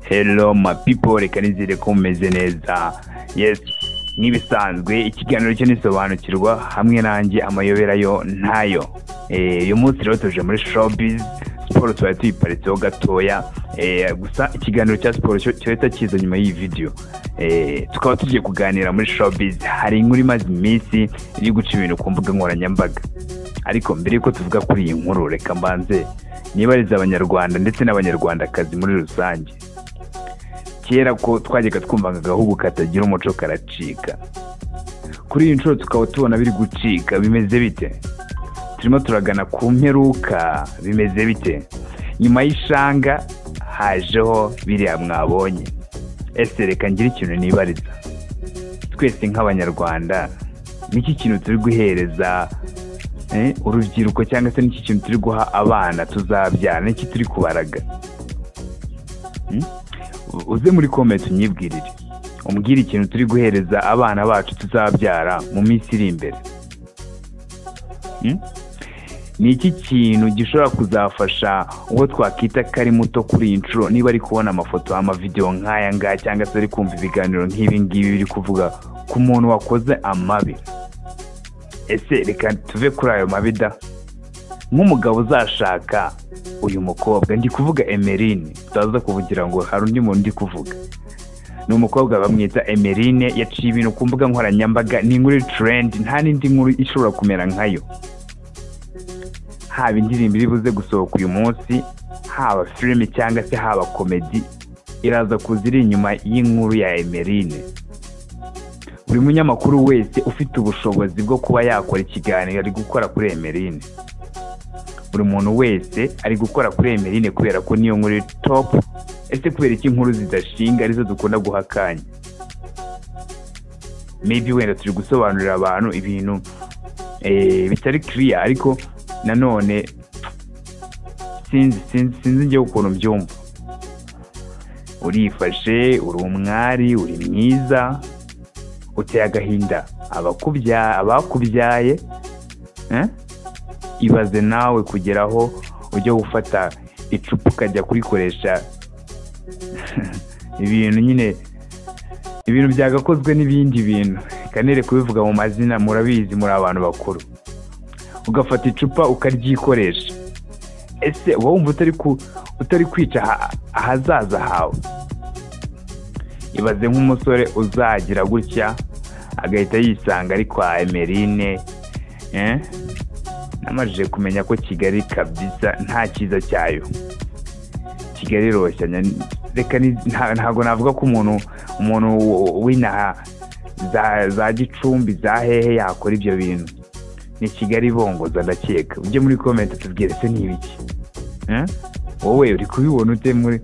Hello my people, reka nizere ko mumeze neza. Yes, nibisanzwe ikiganiro cyo nisobanukirwa hamwe nanjye amayobera yo ntayo. Uyu munsi rero tuje muri showbiz sport, twari tuyiparitseho gatoya. Gusa ikiganiro cya sport cyo kiza nyuma y'iyi video. Tukaba tugiye kuganira muri showbiz. Hari inkuru imaze iminsi iri guca ibintu ku mbuga nkoranyambaga. Ariko mbere yuko tuvuga kuri iyi nkuru, reka mbanze nibariza abanyarwanda ndetse n'abanyarwandakazi muri rusange. Kera ko twajyaga twumvaga agahugu katagira umuco karacika. Kuri iyi nshuro tukaba tubona biri gucika. Bimeze bite? Turimo turagana ku mperuka. Bimeze bite? Nyuma y'ishanga hajeho biriya mwabonye. Ese reka ngira ikintu nibariza. Twese nk'abanyarwanda niki kintu turi guhereza urubyiruko, cyangwa se niki kintu turi guha abana tuzabyara, niki turi kubaraga? Uze muri comment unyibwirire, umbwire ikintu turi guhereza abana bacu tuzabyara mu minsi iri imbere. Ni iki kintu gishobora kuzafasha uwo twakita kari muto kuri iyi nshuro, niba ari kubona amafoto amavideo nk'aya ngaya, cyangwa se ari kumva ibiganiro nk'ibi ngibi biri kuvuga ku muntu wakoze amabi? Ese reka tuve kuri ayo mabida. Nk'umugabo uzashaka uyu mukobwa, ndi kuvuga Emeline, tutaza kuvugira ngo hari undi muntu ndi kuvuga. Ni umukobwa bamwita Emeline, yaciye ibintu ku mbuga nkoranyambaga, ni inkuru trend, nta n'indi nkuru ishobora kumera nkayo. Haba indirimbo iri buze gusohoka uyu munsi, haba film cyangwa se haba comedy, iraza kuzira inyuma y'inkuru ya Emeline. Buri munyamakuru wese ufite ubushobozi bwo kuba yakora ikiganiro ari gukora kuri Emeline. Buri muntu wese ari gukora kuri Emeline kubera ko niyo nkuru top. Ese kubera iki inkuru zidashinga arizo dukunda guhakanya? Maybe wenda turi gusobanurira abantu ibintu bitari clear, ariko nanone sinzi ngiye ukuntu mbyumva. Urifashe, uri umwari, uri mwiza, uteye agahinda abakubyaye. Ibaze nawe kugeraho ujya gufata icupa ukajya kurikoresha ibintu nyine, ibintu byagakozwe n'ibindi bintu, kanere kubivuga mu mazina, murabizi muri abantu bakuru. Ugafata icupa ukaryikoresha. Ese wumva utari kwica ahazaza hawe? Ibaze nk'umusore uzagira gutya agahita yisanga ari kwa Emeline. Namajije kumenya ko Kigali kabisa nta cyiza cyayo. Kigali roshya, reka ntago navuga ko umuntu w'inaha za Gicumbi za hehe yakora ibyo bintu. Ni Kigali bongoza ndakeka. Ujye muri comment tubwire se nibiki. Wowe uri kubibona ute muri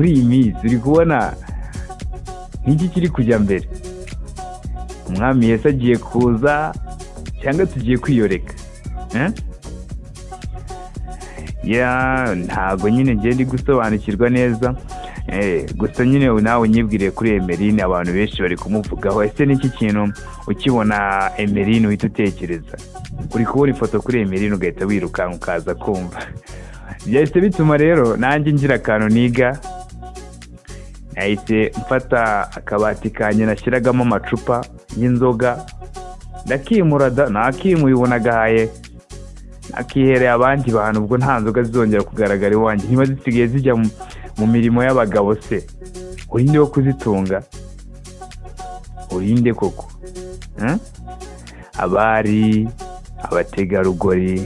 iyi minsi? Uri kubona niki kiri kujya mbere? Umwami Yesu agiye kuza cyangwa tugiye kwiyoreka? Ntago nyine ngiye ndi gusobanukirwa neza. Gusa nyine nawe unyibwire kuri Emeline, abantu benshi bari kumuvugaho. Ese niki kintu ukibona Emeline uhita utekereza? Uri kubona ifoto kuri Emeline ugahita wirukanka ukaza kumva. Byahise bituma rero nanjye ngira akantu niga. Nahise mfata akabati kanjye nashyiragamo amacupa y'inzoga, ndakimurada, nakimuyibona gahaye, nakihereye abandi bantu. Ubwo nta nzoga zizongera kugaragara iwanjye, niba zisigaye zijya mu mirimo y'abagabo. Se urinde wo kuzitunga? Urinde koko? Abari abategarugori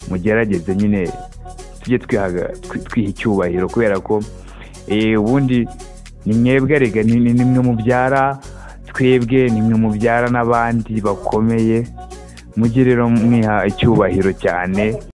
mugerageze nyine tujye twiha icyubahiro, kubera ko ubundi ni mwebwe rega, nimwe mubyara twebwe, nimwe mubyara n'abandi bakomeye. Mujye rero mwiha icyubahiro cyane.